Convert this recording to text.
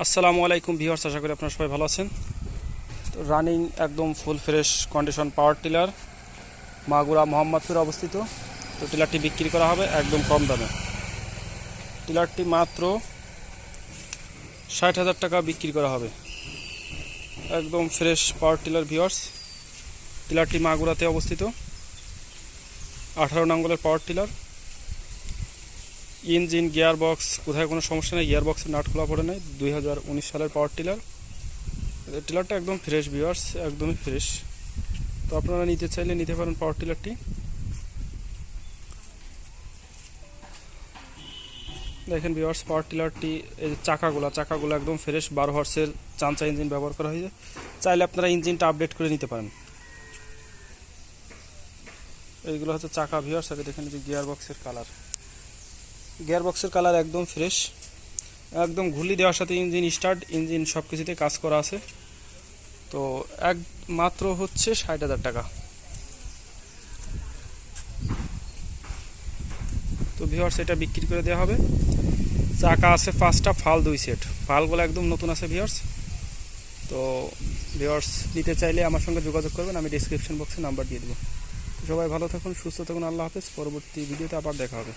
আসসালামু আলাইকুম ভিউয়ার্স, আশা করি আপনারা সবাই ভালো আছেন। তো রানিং একদম full fresh condition power tiller Magura মোহাম্মদপুরে অবস্থিত। তো টিলারটি বিক্রি করা হবে একদম কম দামে। টিলারটি মাত্র 60,000 টাকা বিক্রি করা হবে। একদম ফ্রেশ পাওয়ার টিলার ভিউয়ার্স। টিলারটি মাগুরাতে অবস্থিত, 18 নাঙ্গলের power tiller. Engine gear box কোথায় কোনো সমস্যা নেই, গিয়ার বক্সের নাট খোলা পড়ে নেই। 2019 সালের পাওয়ার টিলার। টিলারটা একদম ফ্রেশ ভিউয়ার্স, একদমই ফ্রেশ। তো আপনারা নিতে চাইলে নিতে পারেন পাওয়ার টিলারটি। দেখেন ভিউয়ার্স, পাওয়ার টিলারটি এই চাকাগুলো একদম ফ্রেশ, 12 হর্সের চাঞ্চা ইঞ্জিন ব্যবহার করা হয়েছে। চাইলে আপনারা ইঞ্জিনটা আপডেট করে নিতে পারেন। এইগুলো হচ্ছে চাকা ভিউয়ার্স। আগে দেখেন যে গিয়ার বক্সের কালার একদম ফ্রেশ, একদম ঘুলি দেওয়ার সাথে ইঞ্জিন স্টার্ট, ইঞ্জিন সব কিছুতে কাজ করা আছে। তো এক মাত্র হচ্ছে 60,000 টাকা। তো ভিউয়ার্স, এটা বিক্রি করে দেওয়া হবে। চাকা আছে 5টা, ফাল 2 সেট, ফালগুলো একদম নতুন আছে ভিউয়ার্স। তো ভিউয়ার্স, নিতে চাইলে আমার সঙ্গে যোগাযোগ করবেন, আমি ডেসক্রিপশন বক্সে নাম্বার দিয়ে দেবো। সবাই ভালো থাকুন, সুস্থ থাকুন, আল্লাহ হাফেজ। পরবর্তী ভিডিওতে আবার দেখা হবে।